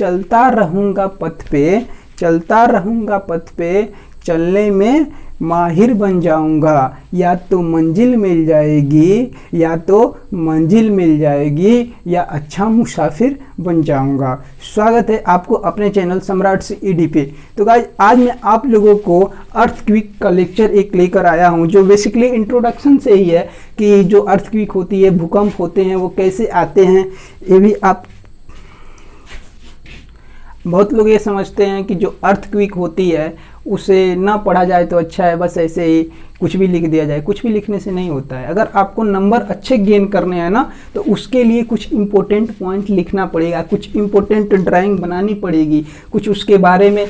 चलता रहूँगा पथ पे, चलता रहूँगा पथ पे, चलने में माहिर बन जाऊंगा। या तो मंजिल मिल जाएगी, या तो मंजिल मिल जाएगी, या अच्छा मुसाफिर बन जाऊंगा। स्वागत है आपको अपने चैनल सम्राट से ईडी पे। तो गाइस, आज मैं आप लोगों को अर्थक्वेक का लेक्चर एक लेकर आया हूं, जो बेसिकली इंट्रोडक्शन से ही है कि जो अर्थक्वेक होती है, भूकंप होते हैं, वो कैसे आते हैं। ये भी आप बहुत लोग ये समझते हैं कि जो अर्थक्वेक होती है उसे ना पढ़ा जाए तो अच्छा है, बस ऐसे ही कुछ भी लिख दिया जाए। कुछ भी लिखने से नहीं होता है। अगर आपको नंबर अच्छे गेन करने हैं ना, तो उसके लिए कुछ इंपॉर्टेंट पॉइंट लिखना पड़ेगा, कुछ इंपॉर्टेंट ड्राइंग बनानी पड़ेगी, कुछ उसके बारे में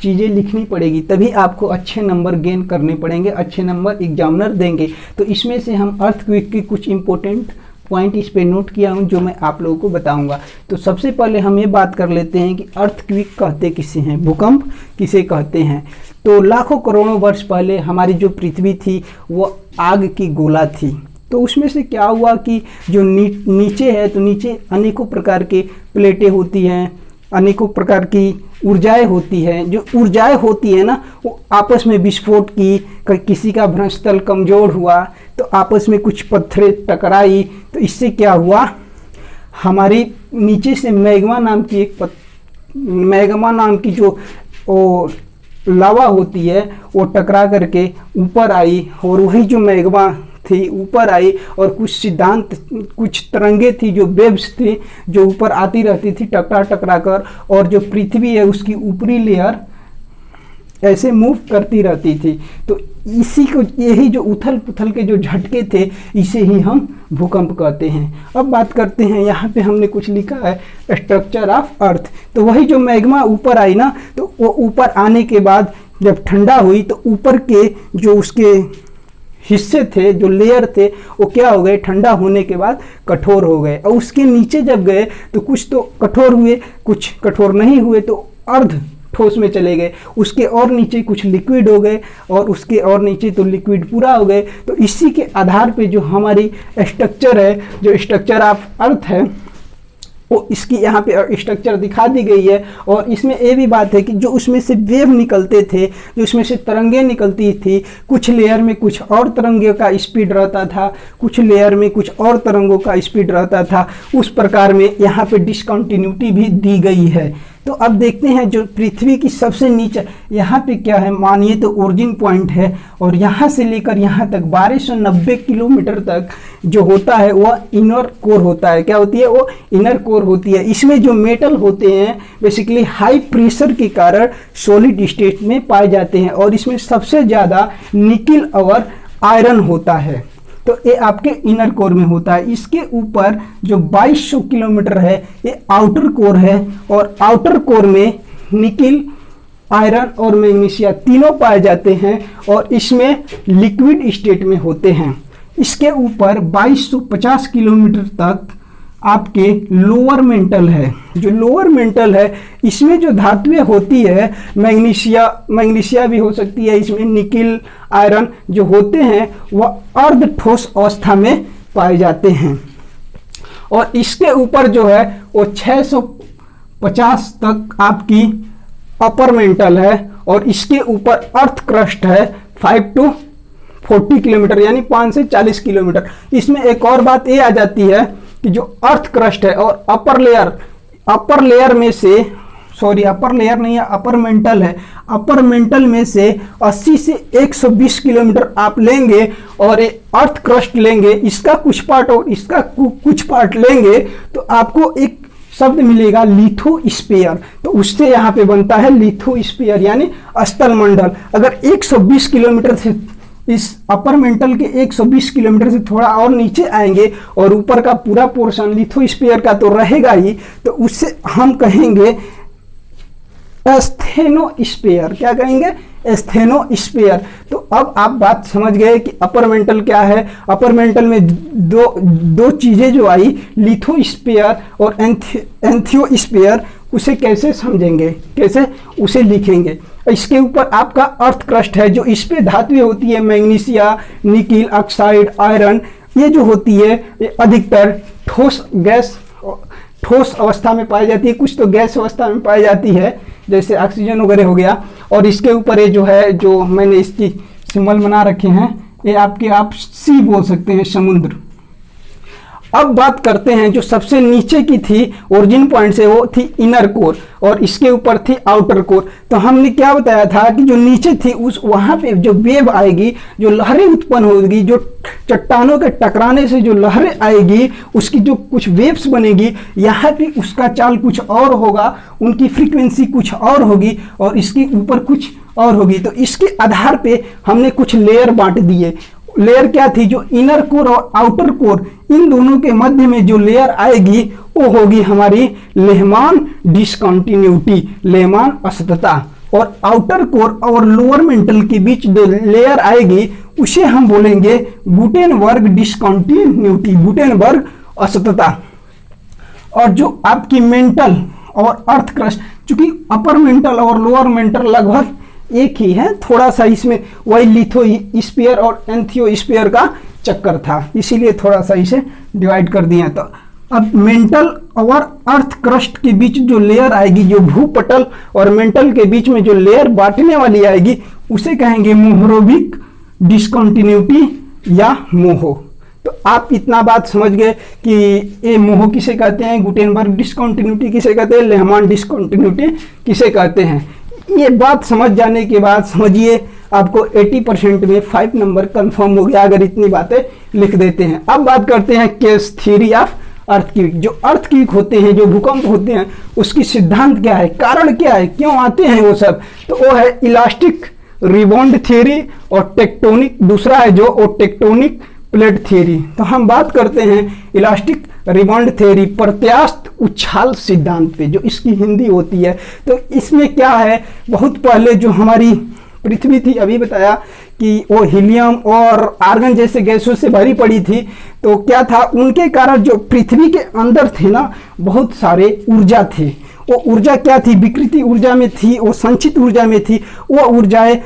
चीज़ें लिखनी पड़ेगी, तभी आपको अच्छे नंबर गेन करने पड़ेंगे, अच्छे नंबर एग्जामिनर देंगे। तो इसमें से हम अर्थक्वेक की कुछ इंपॉर्टेंट पॉइंट इस पे नोट किया हूँ, जो मैं आप लोगों को बताऊंगा। तो सबसे पहले हम ये बात कर लेते हैं कि अर्थक्वेक कहते किसे हैं, भूकंप किसे कहते हैं। तो लाखों करोड़ों वर्ष पहले हमारी जो पृथ्वी थी वो आग की गोला थी। तो उसमें से क्या हुआ कि जो नीचे है, तो नीचे अनेकों प्रकार के प्लेटें होती हैं, अनेकों प्रकार की ऊर्जाएं होती हैं। जो ऊर्जाएं होती है ना, वो आपस में विस्फोट की, किसी का भ्रंश तल कमज़ोर हुआ तो आपस में कुछ पत्थरें टकराई, तो इससे क्या हुआ, हमारी नीचे से मैग्मा नाम की जो लावा होती है वो टकरा करके ऊपर आई, और वही जो मैग्मा थी ऊपर आई, और कुछ तरंगे थी, जो वेव्स थी, जो ऊपर आती रहती थी टकरा टकरा कर, और जो पृथ्वी है उसकी ऊपरी लेयर ऐसे मूव करती रहती थी। तो इसी को, यही जो उथल पुथल के जो झटके थे, इसे ही हम भूकंप कहते हैं। अब बात करते हैं, यहाँ पे हमने कुछ लिखा है स्ट्रक्चर ऑफ अर्थ। तो वही जो मैग्मा ऊपर आई ना, तो वो ऊपर आने के बाद जब ठंडा हुई तो ऊपर के जो उसके हिस्से थे, जो लेयर थे, वो क्या हो गए, ठंडा होने के बाद कठोर हो गए। और उसके नीचे जब गए तो कुछ तो कठोर हुए, कुछ कठोर नहीं हुए, तो अर्ध ठोस में चले गए। उसके और नीचे कुछ लिक्विड हो गए, और उसके और नीचे तो लिक्विड पूरा हो गए। तो इसी के आधार पे जो हमारी स्ट्रक्चर है, जो स्ट्रक्चर ऑफ अर्थ है, वो इसकी यहाँ पे स्ट्रक्चर दिखा दी गई है। और इसमें ये भी बात है कि जो उसमें से वेव निकलते थे, जो उसमें से तरंगे निकलती थी, कुछ लेयर में कुछ और तरंगे का स्पीड रहता था, कुछ लेयर में कुछ और तरंगों का स्पीड रहता था। उस प्रकार में यहाँ पे डिसकंटिन्यूटी भी दी गई है। तो अब देखते हैं जो पृथ्वी की सबसे नीचे, यहाँ पे क्या है, मानिए तो ओरिजिन पॉइंट है, और यहाँ से लेकर यहाँ तक 1290 किलोमीटर तक जो होता है वह इनर कोर होता है। क्या होती है वो? इनर कोर होती है। इसमें जो मेटल होते हैं बेसिकली हाई प्रेशर के कारण सॉलिड स्टेट में पाए जाते हैं, और इसमें सबसे ज़्यादा निकिल और आयरन होता है। तो ये आपके इनर कोर में होता है। इसके ऊपर जो 2200 किलोमीटर है, ये आउटर कोर है, और आउटर कोर में निकिल, आयरन और मैग्नीशिया तीनों पाए जाते हैं, और इसमें लिक्विड स्टेट में होते हैं। इसके ऊपर 2250 किलोमीटर तक आपके लोअर मेंटल है। जो लोअर मेंटल है, इसमें जो धातुएं होती है, मैग्नीशिया भी हो सकती है, इसमें निकिल, आयरन जो होते हैं वह अर्ध ठोस अवस्था में पाए जाते हैं। और इसके ऊपर जो है वो 650 तक आपकी अपर मेंटल है, और इसके ऊपर अर्थ क्रस्ट है 5 to 40 किलोमीटर, यानी 5 से 40 किलोमीटर। इसमें एक और बात ये आ जाती है कि जो अर्थ क्रस्ट है और अपर लेयर में से, सॉरी अपर लेयर नहीं है, अपर मेंटल है, अपर मेंटल में से 80 से 120 किलोमीटर आप लेंगे, और ये अर्थ क्रस्ट लेंगे, इसका कुछ पार्ट और इसका कुछ पार्ट लेंगे, तो आपको एक शब्द मिलेगा लिथोस्फीयर। तो उससे यहाँ पे बनता है लिथोस्फीयर, यानी स्थल मंडल। अगर 120 किलोमीटर से, इस अपर मेंटल के 120 किलोमीटर से थोड़ा और नीचे आएंगे, और ऊपर का पूरा पोर्शन लिथोस्फीयर का तो रहेगा ही, तो उससे हम कहेंगे एस्थेनोस्फीयर। क्या कहेंगे? एस्थेनोस्फीयर। तो अब आप बात समझ गए कि अपर मेंटल क्या है। अपर मेंटल में दो चीजें जो आई, लिथोस्फीयर और एंथियोस्फीयर, उसे कैसे समझेंगे, कैसे उसे लिखेंगे। इसके ऊपर आपका अर्थ क्रस्ट है, जो इस पे धातुएं होती है, मैग्नीशिया, निकिल, ऑक्साइड, आयरन, ये जो होती है ये अधिकतर ठोस अवस्था में पाई जाती है, कुछ तो गैस अवस्था में पाई जाती है, जैसे ऑक्सीजन वगैरह हो गया। और इसके ऊपर ये जो है, जो मैंने इसकी सिंबल बना रखे हैं, ये आपके आप सी बोल सकते हैं, समुद्र। अब बात करते हैं जो सबसे नीचे की थी ओरिजिन पॉइंट से, वो थी इनर कोर और इसके ऊपर थी आउटर कोर। तो हमने क्या बताया था कि जो नीचे थी उस वहां पे जो वेव आएगी, जो लहरें उत्पन्न होगी, जो चट्टानों के टकराने से जो लहरें आएगी, उसकी जो कुछ वेव्स बनेगी, यहाँ पे उसका चाल कुछ और होगा, उनकी फ्रीक्वेंसी कुछ और होगी और इसके ऊपर कुछ और होगी। तो इसके आधार पे हमने कुछ लेयर बांट दिए। लेयर क्या थी, जो इनर कोर और आउटर कोर, इन दोनों के मध्य में जो लेयर आएगी वो होगी हमारी लेहमान डिसकंटिन्यूटी, लेहमान असतता। और आउटर कोर और लोअर मेंटल के बीच जो लेयर आएगी उसे हम बोलेंगे गुटेनबर्ग डिसकंटिन्यूटी, गुटेनबर्ग असतता। और जो आपकी मेंटल और अर्थ क्रस्ट, चूंकि अपर मेंटल और लोअर मेंटल लगभग एक ही है, थोड़ा सा इसमें वही लिथोस्फीयर और एंथियोस्फीयर का चक्कर था, इसीलिए थोड़ा सा इसे डिवाइड कर दिया। तो अब मेंटल और अर्थ क्रस्ट के बीच जो लेयर आएगी, जो भूपटल और मेंटल के बीच में जो लेयर बांटने वाली आएगी, उसे कहेंगे मोहरोविक डिसकंटिन्यूटी या मोहो। तो आप इतना बात समझ गए कि ये मोहो किसे कहते हैं, गुटेनबर्ग डिसकंटिन्यूटी किसे कहते हैं, लेहमान डिसकंटिन्यूटी किसे कहते हैं। ये बात समझ जाने के बाद समझिए आपको 80% में 5 नंबर कंफर्म हो गया अगर इतनी बातें लिख देते हैं। अब बात करते हैं केस थ्योरी ऑफ अर्थक्वेक। जो अर्थक्वेक होते हैं, जो भूकंप होते हैं, उसकी सिद्धांत क्या है, कारण क्या है, क्यों आते हैं वो सब, तो वो है इलास्टिक रिबाउंड थ्योरी और टेक्टोनिक, दूसरा है जो वो टेक्टोनिक प्लेट थ्योरी। तो हम बात करते हैं इलास्टिक रिबाउंड थ्योरी, प्रत्यास्थ उछाल सिद्धांत पे, जो इसकी हिंदी होती है। तो इसमें क्या है, बहुत पहले जो हमारी पृथ्वी थी, अभी बताया कि वो हीलियम और आर्गन जैसे गैसों से भरी पड़ी थी। तो क्या था, उनके कारण जो पृथ्वी के अंदर थे ना, बहुत सारे ऊर्जा थे। वो ऊर्जा क्या थी, विकृति ऊर्जा में थी, वो संचित ऊर्जा में थी। वो ऊर्जाएं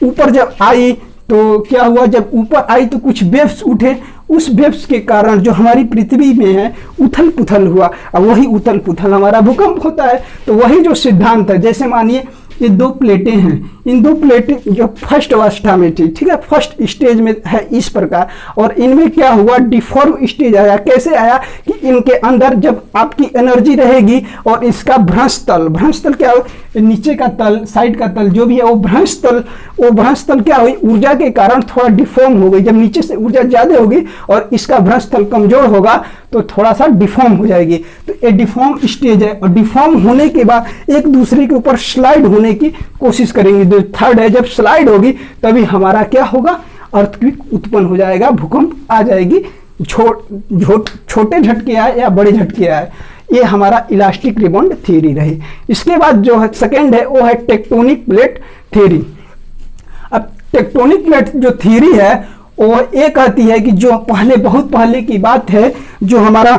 ऊपर जब आई तो क्या हुआ, जब ऊपर आई तो कुछ वेव्स उठे, उस वेव्स के कारण जो हमारी पृथ्वी में है उथल पुथल हुआ। अब वही उथल पुथल हमारा भूकंप होता है। तो वही जो सिद्धांत है, जैसे मानिए ये दो प्लेटें हैं, इन दो प्लेटें जो फर्स्ट अवस्था में थी, ठीक है, फर्स्ट स्टेज में है इस प्रकार, और इनमें क्या हुआ, डिफॉर्म स्टेज आया। कैसे आया कि इनके अंदर जब आपकी एनर्जी रहेगी और इसका भ्रंश तल क्या हो, नीचे का तल, साइड का तल जो भी है, वो भ्रंश तल क्या हुई, ऊर्जा के कारण थोड़ा डिफॉर्म हो गई। जब नीचे से ऊर्जा ज्यादा होगी और इसका भ्रंश तल कमजोर होगा तो थोड़ा सा डिफॉर्म हो जाएगी। तो ये डिफॉर्म स्टेज है, और डिफॉर्म होने के बाद एक दूसरे के ऊपर स्लाइड होने की कोशिश करेंगे। जो थर्ड है, जब स्लाइड होगी तभी हमारा क्या होगा, अर्थक्वेक उत्पन्न हो जाएगा, भूकंप आ जाएगी। छोटे झटके आए या बड़े झटके आए, ये हमारा इलास्टिक रिबाउंड थ्योरी रही। इसके बाद जो है सेकेंड है, वो है टेक्टोनिक प्लेट थ्योरी। अब टेक्टोनिक प्लेट जो थ्योरी है वो ये कहती है कि जो पहले, बहुत पहले की बात है, जो हमारा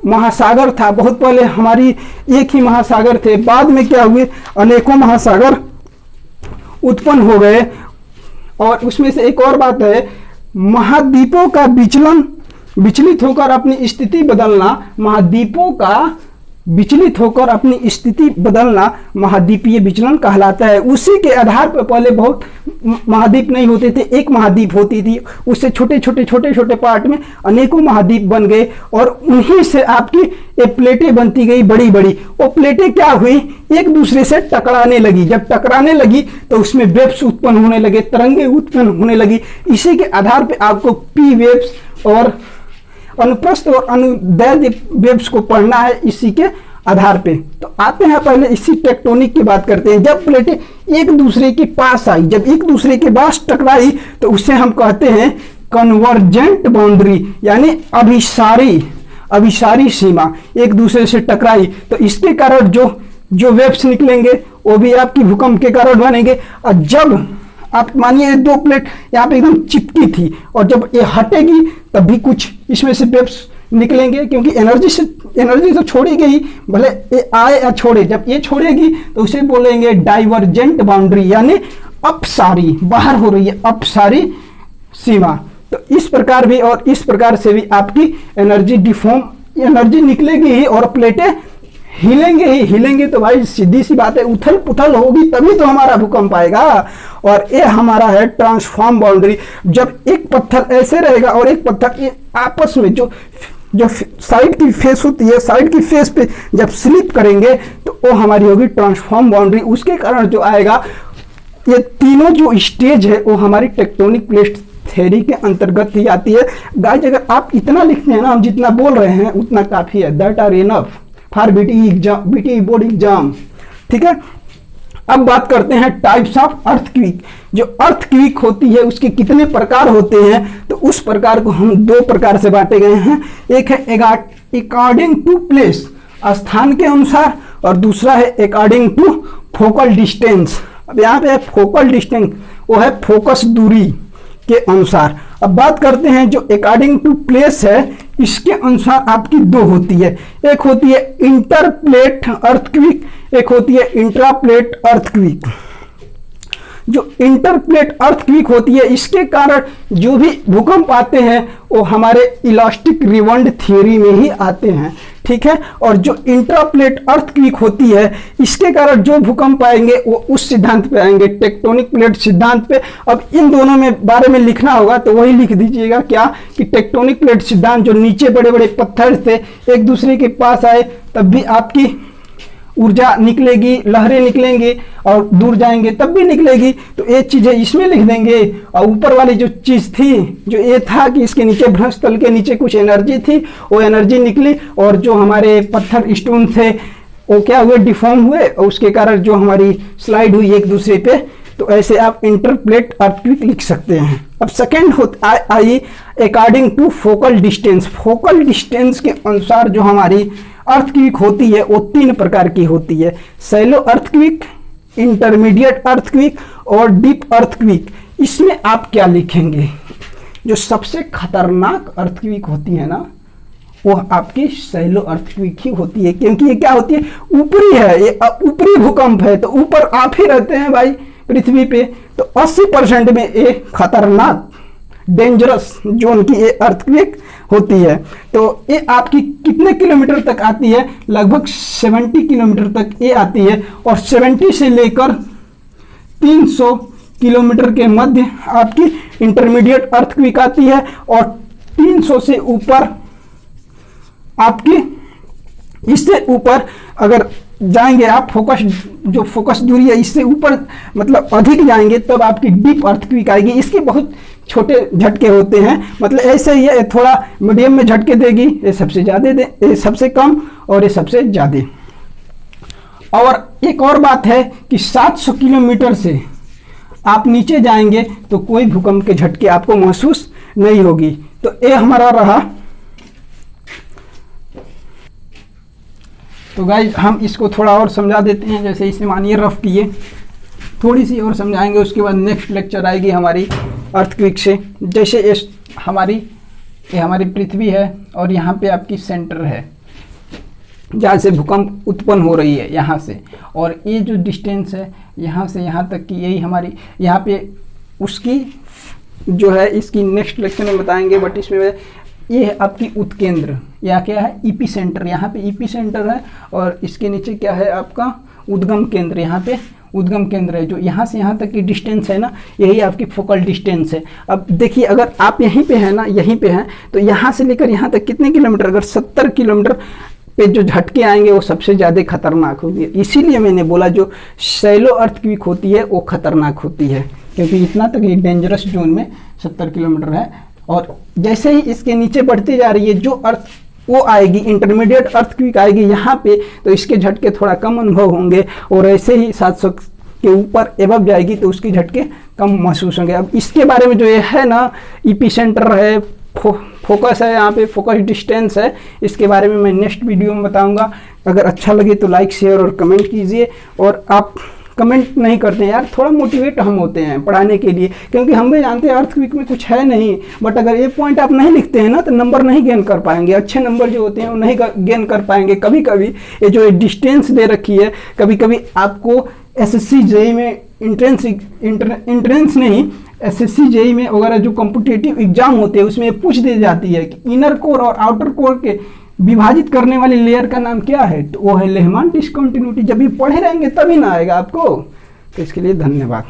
महासागर था, बहुत पहले हमारी एक ही महासागर थे, बाद में क्या हुए, अनेकों महासागर उत्पन्न हो गए। और उसमें से एक और बात है, महाद्वीपों का विचलित होकर अपनी स्थिति बदलना, महाद्वीपों का विचलित होकर अपनी स्थिति बदलना महाद्वीपीय विचलन कहलाता है। उसी के आधार पर पहले बहुत महाद्वीप नहीं होते थे, एक महाद्वीप होती थी, उससे छोटे छोटे पार्ट में अनेकों महाद्वीप बन गए, और उन्हीं से आपकी ये प्लेटें बनती गई बड़ी बड़ी। वो प्लेटें क्या हुई, एक दूसरे से टकराने लगी। जब टकराने लगी तो उसमें वेव्स उत्पन्न होने लगे, तरंगे उत्पन्न होने लगी। इसी के आधार पर आपको पी वेव्स और अनुप्रस्थ और अनुदैर्ध्य वेव्स को पढ़ना है, इसी के आधार पे। तो आते हैं पहले इसी टेक्टोनिक की बात करते हैं। जब प्लेटें एक दूसरे के पास आई, जब एक दूसरे के पास टकराई, तो उसे हम कहते हैं कन्वर्जेंट बाउंड्री, यानी अभिसारी सीमा, एक दूसरे से टकराई। तो इसके कारण जो वेव्स निकलेंगे वो भी आपकी भूकंप के कारण बनेंगे। और जब आप मानिए दो प्लेट यहाँ पे एकदम चिपकी थी, और जब ये हटेगी तब भी कुछ इसमें से वेव्स निकलेंगे, क्योंकि एनर्जी तो छोड़ेगी ही, भले ये आए या छोड़े। जब ये छोड़ेगी तो उसे बोलेंगे डाइवर्जेंट बाउंड्री, यानी अपसारी, बाहर हो रही है अपसारी सीमा। तो इस प्रकार भी और इस प्रकार से भी आपकी एनर्जी डिफॉर्म एनर्जी निकलेगी ही और प्लेटें हिलेंगे ही हिलेंगे। तो भाई सीधी सी बात है, उथल पुथल होगी तभी तो हमारा भूकंप आएगा। और ये हमारा है ट्रांसफॉर्म बाउंड्री। जब एक पत्थर ऐसे रहेगा और एक पत्थर आपस में जो साइड की फेस होती है, साइड की फेस पे जब स्लिप करेंगे तो वो हमारी होगी ट्रांसफॉर्म बाउंड्री। उसके कारण जो आएगा, ये तीनों जो स्टेज है वो हमारी टेक्टोनिक प्लेट थ्योरी के अंतर्गत ही आती है। गाइस अगर आप इतना लिखते हैं ना, हम जितना बोल रहे हैं उतना काफी है। That are enough for BTE exam, BTE board exam. ठीक है, अब बात करते हैं टाइप्स ऑफ अर्थक्वेक। जो अर्थक्वेक होती है उसके कितने प्रकार होते हैं, तो उस प्रकार को हम दो प्रकार से बांटे गए हैं। एक है अकॉर्डिंग टू प्लेस, स्थान के अनुसार, और दूसरा है अकॉर्डिंग टू फोकल डिस्टेंस। अब यहाँ पे फोकल डिस्टेंस वो है फोकस दूरी के अनुसार। अब बात करते हैं जो अकॉर्डिंग टू प्लेस है, इसके अनुसार आपकी दो होती है। एक होती है इंटरप्लेट अर्थक्वेक, एक होती है इंट्राप्लेट अर्थक्वेक। जो इंटरप्लेट अर्थक्वेक होती है, इसके कारण जो भी भूकंप आते हैं वो हमारे इलास्टिक रिवंड थ्योरी में ही आते हैं। ठीक है, और जो इंट्राप्लेट अर्थक्वेक होती है, इसके कारण जो भूकंप आएंगे वो उस सिद्धांत पे आएंगे, टेक्टोनिक प्लेट सिद्धांत पे। अब इन दोनों में बारे में लिखना होगा तो वही लिख दीजिएगा, क्या कि टेक्टोनिक प्लेट सिद्धांत, जो नीचे बड़े बड़े पत्थर थे एक दूसरे के पास आए तब भी आपकी ऊर्जा निकलेगी, लहरें निकलेंगी, और दूर जाएंगे तब भी निकलेगी। तो ये चीजें इसमें लिख देंगे। और ऊपर वाली जो चीज थी, जो ये था कि इसके नीचे भ्रंश तल के नीचे कुछ एनर्जी थी, वो एनर्जी निकली, और जो हमारे पत्थर स्टोन थे वो क्या हुए, डिफॉर्म हुए, और उसके कारण जो हमारी स्लाइड हुई एक दूसरे पे। तो ऐसे आप इंटरप्लेट अर्थक्वेक लिख सकते हैं। अब सेकेंड आइए according to focal distance. Focal distance के अनुसार जो हमारी अर्थक्वेक होती है वो तीन प्रकार की होती है। सैलो अर्थक्वेक, इंटरमीडिएट अर्थक्वेक और डीप अर्थक्वेक। इसमें आप क्या लिखेंगे, जो सबसे खतरनाक अर्थक्वेक होती है ना, वो आपकी सैलो अर्थक्वेक ही होती है। क्योंकि ये क्या होती है, ऊपरी है, ये ऊपरी भूकंप है, तो ऊपर आप ही रहते हैं भाई पृथ्वी पे। तो 80% में ये खतरनाक डेंजरस जोन की ये अर्थक्वेक होती है। तो ये आपकी कितने किलोमीटर तक आती है, लगभग 70 किलोमीटर तक ये आती है, और 70 से लेकर 300 किलोमीटर के मध्य आपकी इंटरमीडिएट अर्थक्वेक आती है, और 300 से ऊपर आपकी, इससे ऊपर अगर जाएंगे आप, जो फोकस दूरी है इससे ऊपर मतलब अधिक जाएंगे तब आपकी डीप अर्थक्वेक आएगी। इसके बहुत छोटे झटके होते हैं, मतलब ऐसे ही है, थोड़ा मीडियम में झटके देगी, ये सबसे ज़्यादा दे, ये सबसे कम और ये सबसे ज़्यादा। और एक और बात है कि 700 किलोमीटर से आप नीचे जाएंगे तो कोई भूकंप के झटके आपको महसूस नहीं होगी। तो ये हमारा रहा। तो गाइज हम इसको थोड़ा और समझा देते हैं, जैसे इसे मानिए रफ किए, थोड़ी सी और समझाएंगे, उसके बाद नेक्स्ट लेक्चर आएगी हमारी अर्थक्वेक से। जैसे ये हमारी पृथ्वी है और यहाँ पे आपकी सेंटर है जहाँ से भूकंप उत्पन्न हो रही है, यहाँ से, और ये जो डिस्टेंस है यहाँ से यहाँ तक की, यही हमारी यहाँ पे उसकी जो है, इसकी नेक्स्ट लेक्चर में बताएंगे। बट इसमें ये है आपकी उत्केंद्र, या क्या है, ईपी सेंटर, यहाँ पे ईपी सेंटर है, और इसके नीचे क्या है आपका उद्गम केंद्र, यहाँ पे उद्गम केंद्र है। जो यहाँ से यहाँ तक की डिस्टेंस है ना, यही आपकी फोकल डिस्टेंस है। अब देखिए अगर आप यहीं पे हैं ना, यहीं पे हैं, तो यहाँ से लेकर यहाँ तक कितने किलोमीटर, अगर 70 किलोमीटर पे जो झटके आएंगे वो सबसे ज़्यादा खतरनाक होगी। इसीलिए मैंने बोला जो शैलो अर्थक्वेक होती है वो खतरनाक होती है, क्योंकि इतना तक ये डेंजरस जोन में 70 किलोमीटर है। और जैसे ही इसके नीचे बढ़ती जा रही है जो अर्थ वो आएगी, इंटरमीडिएट अर्थक्वेक आएगी यहाँ पे, तो इसके झटके थोड़ा कम अनुभव होंगे, और ऐसे ही 700 के ऊपर एबव जाएगी तो उसके झटके कम महसूस होंगे। अब इसके बारे में जो ये है ना, ईपी सेंटर है, फोकस है, यहाँ पे फोकस डिस्टेंस है, इसके बारे में मैं नेक्स्ट वीडियो में बताऊंगा। अगर अच्छा लगे तो लाइक शेयर और कमेंट कीजिए। और आप कमेंट नहीं करते हैं यार, थोड़ा मोटिवेट हम होते हैं पढ़ाने के लिए, क्योंकि हम भी जानते हैं अर्थक्वेक में कुछ है नहीं, बट अगर ये पॉइंट आप नहीं लिखते हैं ना तो नंबर नहीं गेन कर पाएंगे, अच्छे नंबर जो होते हैं वो नहीं गेन कर पाएंगे। कभी कभी ये जो डिस्टेंस दे रखी है, कभी कभी आपको एसएससी जेईई में इंट्रेंस नहीं, एसएससी जेईई में वगैरह जो कॉम्पिटिटिव एग्जाम होते हैं उसमें पूछ दी जाती है कि इनर कोर और आउटर कोर के विभाजित करने वाली लेयर का नाम क्या है? तो वो है लेहमान डिस्कंटिन्यूटी। जब ये पढ़े रहेंगे तभी ना आएगा आपको। तो इसके लिए धन्यवाद।